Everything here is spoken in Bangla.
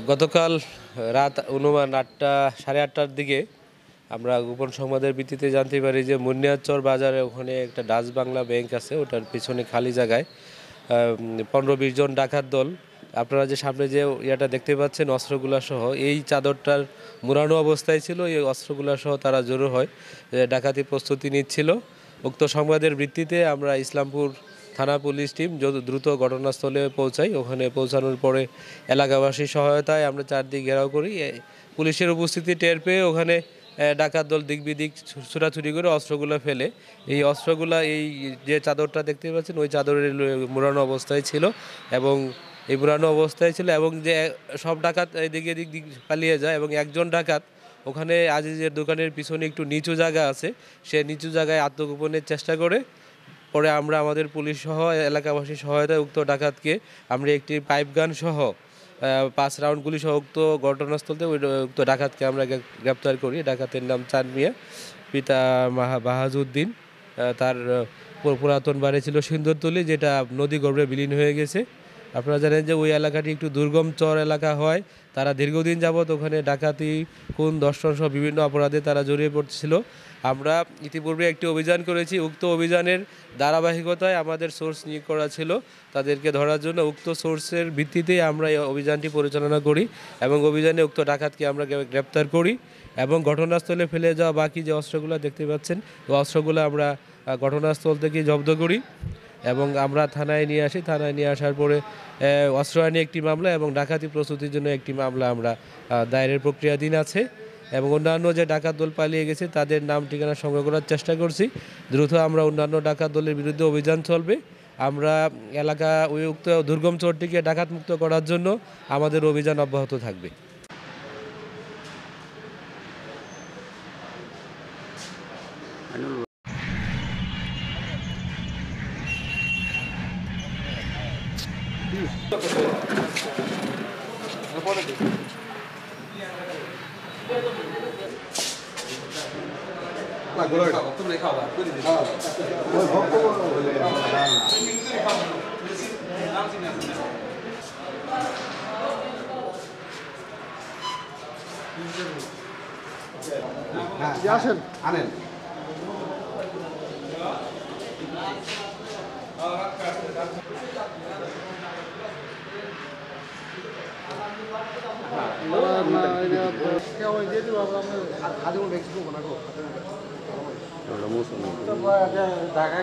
গতকাল রাত অনুমান 8টা, সাড়ে 8টার দিকে আমরা গোপন সংবাদের ভিত্তিতে জানতে পারি যে মুনিয়ারচর বাজারে ওখানে একটা ডাচ বাংলা ব্যাংক আছে, ওটার পিছনে খালি জায়গায় 15-20 জন ডাকাত দল, আপনারা যে সামনে যে ইয়াটা দেখতে পাচ্ছেন অস্ত্রগুলা সহ, এই চাদরটার মুড়ানো অবস্থায় ছিল। এই অস্ত্রগুলা সহ তারা জড়ো হয়, ডাকাতি প্রস্তুতি নিচ্ছিল। উক্ত সংবাদের ভিত্তিতে আমরা ইসলামপুর থানা পুলিশ টিম দ্রুত ঘটনাস্থলে পৌঁছাই। ওখানে পৌঁছানোর পরে এলাকাবাসীর সহায়তায় আমরা চারদিক ঘেরাও করি। পুলিশের উপস্থিতি টের পেয়ে ওখানে ডাকাত দল দিক বিদিক ছুটাছুটি করে অস্ত্রগুলো ফেলে। এই অস্ত্রগুলা এই যে চাদরটা দেখতে পাচ্ছেন ওই চাদরের মুড়ানো অবস্থায় ছিল, এবং এই মুড়ানো অবস্থায় ছিল, এবং যে সব ডাকাত এদিকে এদিক দিক পালিয়ে যায়, এবং একজন ডাকাত ওখানে আজিজের দোকানের পিছনে একটু নিচু জায়গা আছে, সে নিচু জায়গায় আত্মগোপনের চেষ্টা করে। পরে আমরা আমাদের পুলিশ সহ এলাকাবাসীর সহায়তায় উক্ত ডাকাতকে আমরা একটি পাইপ গান সহ 5 রাউন্ড গুলি সহ উক্ত ঘটনাস্থলতে উক্ত ডাকাতকে আমরা গ্রেপ্তার করি। ডাকাতের নাম চাঁদ মিয়া, পিতা বাহাজউদ্দিন। তার পুরাতন বাড়ি ছিল সিন্দুরতলি, যেটা নদী গর্ভে বিলীন হয়ে গেছে। আপনারা জানেন যে ওই এলাকাটি একটু দুর্গম চর এলাকা হয়। তারা দীর্ঘদিন যাবৎ ওখানে ডাকাতি, খুন, ধর্ষণ সহ বিভিন্ন অপরাধে তারা জড়িয়ে পড়ছিল। আমরা ইতিপূর্বে একটি অভিযান করেছি। উক্ত অভিযানের ধারাবাহিকতায় আমাদের সোর্স নিয়োগ করা ছিল তাদেরকে ধরার জন্য। উক্ত সোর্সের ভিত্তিতেই আমরা এই অভিযানটি পরিচালনা করি, এবং অভিযানে উক্ত ডাকাতকে আমরা গ্রেপ্তার করি, এবং ঘটনাস্থলে ফেলে যাওয়া বাকি যে অস্ত্রগুলো দেখতে পাচ্ছেন ওই অস্ত্রগুলো আমরা ঘটনাস্থল থেকে জব্দ করি, এবং আমরা থানায় নিয়ে আসি। থানায় নিয়ে আসার পরে অস্ত্র আইনে একটি মামলা এবং ডাকাতি প্রস্তুতির জন্য একটি মামলা আমরা দায়েরের প্রক্রিয়াধীন আছে, এবং অন্যান্য যে ডাকাত দল পালিয়ে গেছে তাদের নাম ঠিকানা সংগ্রহ করার চেষ্টা করছি। দ্রুত আমরা অন্যান্য ডাকাত দলের বিরুদ্ধে অভিযান চলবে। আমরা এলাকা ওই উক্ত দুর্গম চরটিকে ডাকাত মুক্ত করার জন্য আমাদের অভিযান অব্যাহত থাকবে। আসেন আনেন ঢাকা